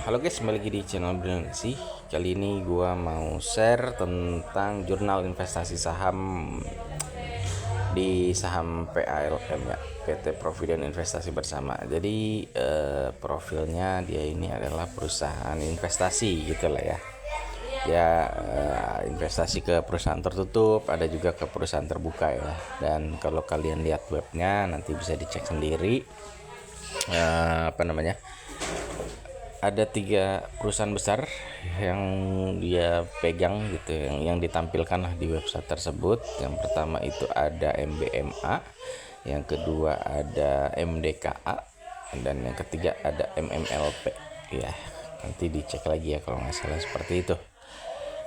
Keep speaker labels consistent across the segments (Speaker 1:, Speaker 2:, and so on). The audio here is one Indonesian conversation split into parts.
Speaker 1: Halo guys, kembali lagi di channel Brilliant sih. Kali ini gua mau share tentang jurnal investasi saham di saham PALM ya, PT Provident Investasi Bersama. Jadi profilnya dia ini adalah perusahaan investasi gitulah ya. Ya investasi ke perusahaan tertutup, ada juga ke perusahaan terbuka ya. Dan kalau kalian lihat webnya nanti bisa dicek sendiri. Apa namanya? Ada 3 perusahaan besar yang dia pegang gitu, yang ditampilkan lah di website tersebut. Yang pertama itu ada MBMA, yang kedua ada MDKA, dan yang ketiga ada MMLP ya. Nanti dicek lagi ya kalau nggak salah seperti itu.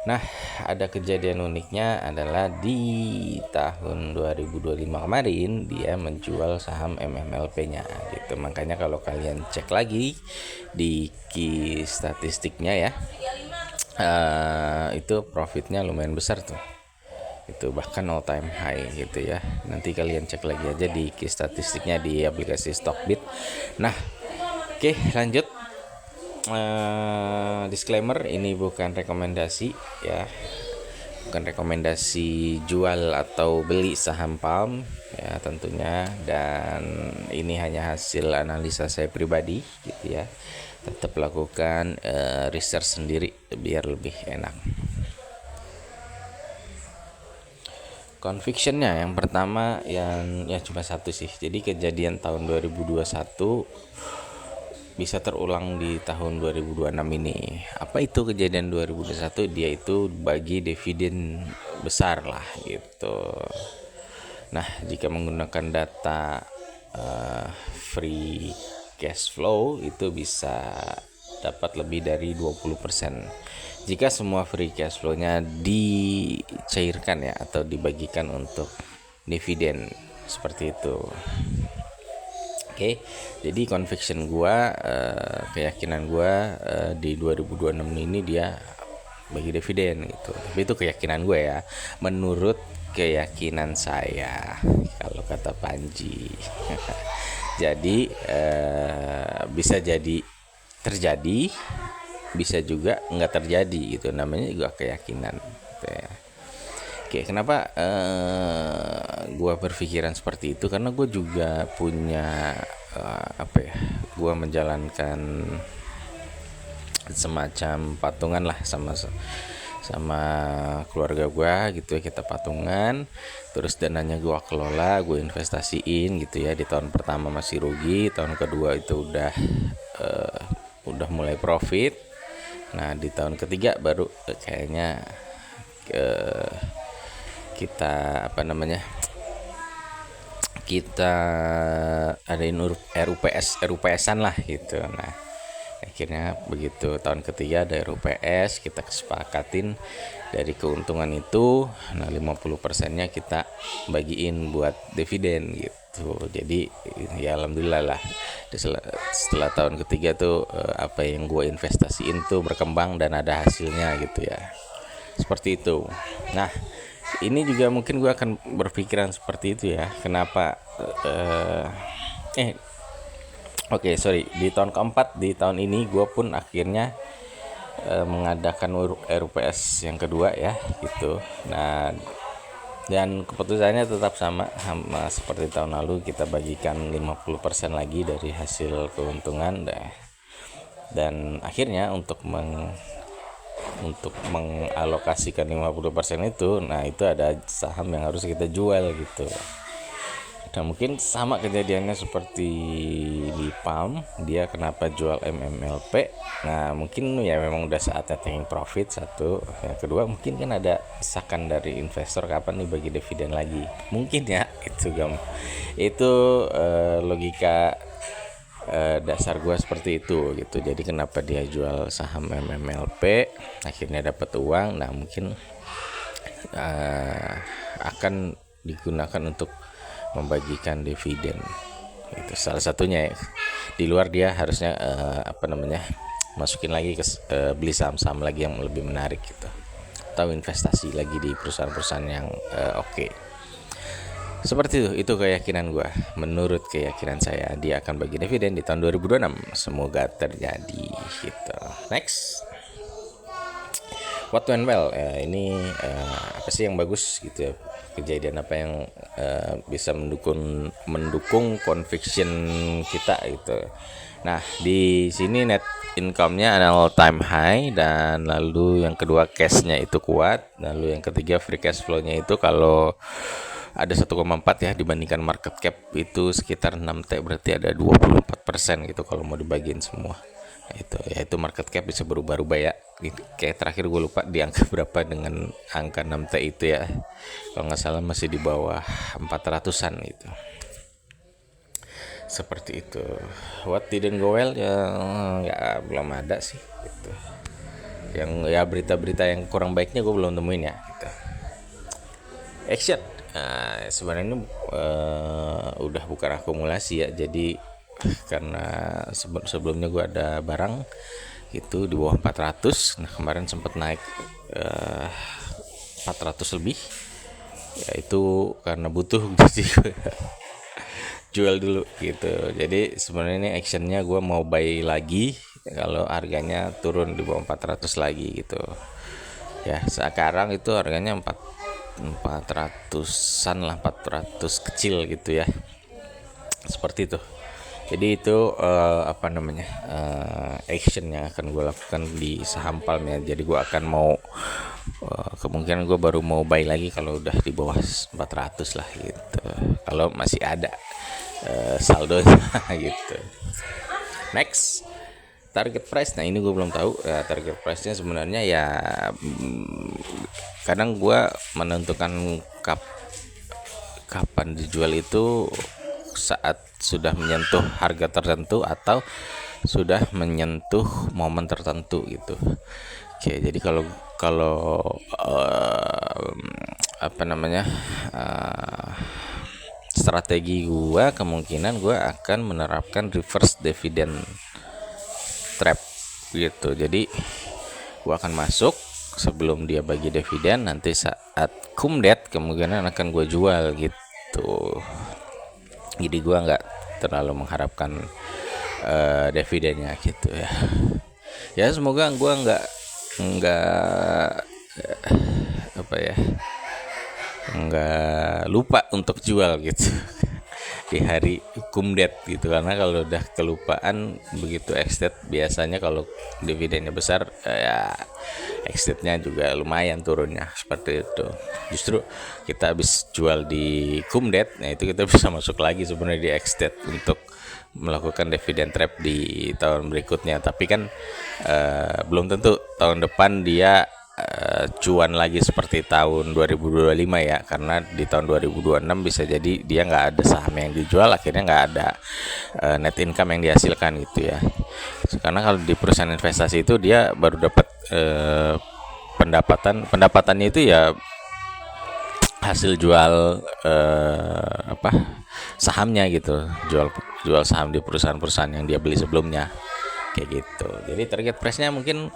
Speaker 1: Nah, ada kejadian uniknya adalah di tahun 2025 kemarin dia menjual saham MMLP-nya gitu. Makanya kalau kalian cek lagi di key statistiknya ya, itu profitnya lumayan besar tuh. Itu bahkan all time high gitu ya. Nanti kalian cek lagi aja di key statistiknya di aplikasi Stockbit. Nah, oke, lanjut. Disclaimer, ini bukan rekomendasi ya, bukan rekomendasi jual atau beli saham Palm ya tentunya, dan ini hanya hasil analisa saya pribadi gitu ya. Tetap lakukan research sendiri biar lebih enak. Convictionnya yang pertama yang ya cuma satu sih. Jadi kejadian tahun 2021 bisa terulang di tahun 2026 ini. Apa itu kejadian 2021? Dia itu bagi dividen besar lah gitu. Nah, jika menggunakan data free cash flow itu bisa dapat lebih dari 20%. Jika semua free cash flow-nya dicairkan ya atau dibagikan untuk dividen seperti itu. Oke, jadi conviction gua, keyakinan gua di 2026 ini dia bagi dividen gitu. Tapi itu keyakinan gue ya, menurut keyakinan saya kalau kata Panji. Jadi bisa jadi terjadi, bisa juga nggak terjadi gitu. Namanya juga keyakinan gitu ya. Oke, kenapa gue berpikiran seperti itu? Karena gue juga punya apa ya? Gue menjalankan semacam patungan lah sama keluarga gue gitu ya. Kita patungan, terus dananya gue kelola, gue investasiin gitu ya. Di tahun pertama masih rugi, tahun kedua itu udah mulai profit. Nah, di tahun ketiga baru kayaknya kita apa namanya, kita adain RUPS-an lah gitu. Nah, akhirnya begitu tahun ketiga ada RUPS, kita kesepakatin dari keuntungan itu, nah 50%-nya kita bagiin buat dividen gitu. Jadi ya alhamdulillah lah, setelah tahun ketiga tuh apa yang gue investasiin tuh berkembang dan ada hasilnya gitu ya, seperti itu. Nah, ini juga mungkin gue akan berpikiran seperti itu ya. Kenapa oke, sorry, di tahun keempat, di tahun ini gue pun akhirnya mengadakan RUPS yang kedua ya gitu. Nah, dan keputusannya tetap sama seperti tahun lalu, kita bagikan 50% lagi dari hasil keuntungan. Dan akhirnya untuk mengalokasikan 50% itu, nah itu ada saham yang harus kita jual gitu. Nah, mungkin sama kejadiannya seperti di Palm, dia kenapa jual MMLP. Nah, mungkin ya memang udah saatnya taking profit satu. Yang kedua mungkin kan ada desakan dari investor kapan nih bagi dividen lagi. Mungkin ya itu logika dasar gue seperti itu gitu. Jadi kenapa dia jual saham MMLP, akhirnya dapat uang. Nah, mungkin akan digunakan untuk membagikan dividen. Itu salah satunya ya. Di luar dia harusnya masukin lagi ke beli saham-saham lagi yang lebih menarik gitu, atau investasi lagi di perusahaan-perusahaan yang oke. Seperti itu keyakinan gue. Menurut keyakinan saya dia akan bagi dividen di tahun 2026. Semoga terjadi. gitu. Next, what went well, ini apa sih yang bagus gitu ya, kejadian apa yang bisa mendukung conviction kita gitu. Nah, di sini net income-nya all time high, dan lalu yang kedua cash-nya itu kuat, lalu yang ketiga free cash flow-nya itu kalau ada 1,4 ya dibandingkan market cap itu sekitar 6T, berarti ada 24% gitu kalau mau dibagiin semua. Itu market cap bisa berubah-ubah ya. Kayak terakhir gue lupa di angka berapa dengan angka 6T itu ya. Kalau nggak salah masih di bawah 400-an gitu. Seperti itu. What didn't go well ya belum ada sih gitu. Yang ya berita-berita yang kurang baiknya gue belum temuin ya gitu. Action. Sebenarnya ini udah bukan akumulasi ya. Jadi karena sebelumnya gue ada barang itu di bawah 400. Nah, kemarin sempat naik 400 lebih. Ya itu karena butuh jadi jual dulu gitu. Jadi sebenarnya ini actionnya gue mau buy lagi kalau harganya turun di bawah 400 lagi gitu ya. Sekarang itu harganya 400-an lah, 400 kecil gitu ya, seperti itu. Jadi itu action yang akan gue lakukan di saham Palm ya. Jadi gue akan mau kemungkinan gue baru mau buy lagi kalau udah di bawah 400 lah gitu, kalau masih ada saldonya gitu. Next, target price. Nah, ini gue belum tahu ya, target price-nya sebenarnya ya kadang gue menentukan kapan dijual itu saat sudah menyentuh harga tertentu atau sudah menyentuh momen tertentu gitu. Oke, jadi kalau strategi gua kemungkinan gua akan menerapkan reverse dividend trap gitu. Jadi gua akan masuk sebelum dia bagi dividen, nanti saat cum det kemungkinan akan gua jual gitu. Jadi gua nggak terlalu mengharapkan dividennya gitu ya. Ya semoga gua nggak nggak lupa untuk jual gitu di hari cum det gitu, karena kalau udah kelupaan begitu exit biasanya kalau dividennya besar ya exitnya juga lumayan turunnya, seperti itu. Justru kita habis jual di cum det, nah itu kita bisa masuk lagi sebenarnya di exit untuk melakukan dividen trap di tahun berikutnya. Tapi kan belum tentu tahun depan dia cuan lagi seperti tahun 2025 ya, karena di tahun 2026 bisa jadi dia nggak ada saham yang dijual, akhirnya nggak ada net income yang dihasilkan gitu ya. Karena kalau di perusahaan investasi itu dia baru dapat pendapatannya itu ya hasil jual sahamnya gitu, jual saham di perusahaan-perusahaan yang dia beli sebelumnya kayak gitu. Jadi target price-nya mungkin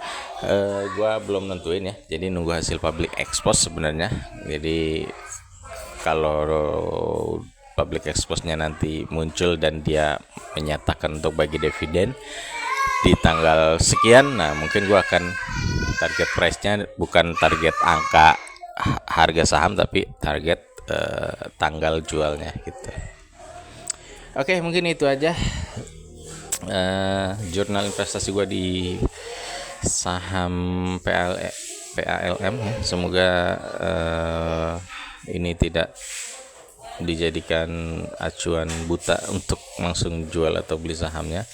Speaker 1: gua belum nentuin ya. Jadi nunggu hasil public expose sebenarnya. Jadi kalau public expose-nya nanti muncul dan dia menyatakan untuk bagi dividen di tanggal sekian, nah mungkin gua akan target price-nya bukan target angka harga saham tapi target tanggal jualnya gitu. Oke, mungkin itu aja jurnal investasi gue di saham PALM ya. Semoga ini tidak dijadikan acuan buta untuk langsung jual atau beli sahamnya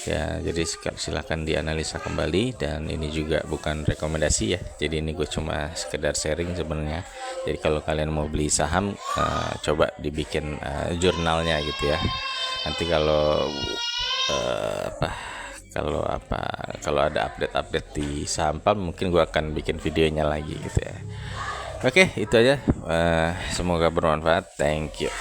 Speaker 1: ya. Jadi silakan dianalisa kembali, dan ini juga bukan rekomendasi ya. Jadi ini gue cuma sekedar sharing sebenarnya. Jadi kalau kalian mau beli saham coba dibikin jurnalnya gitu ya. Nanti kalau kalau ada update di saham Palm mungkin gue akan bikin videonya lagi gitu ya. Oke, itu aja. Semoga bermanfaat. Thank you.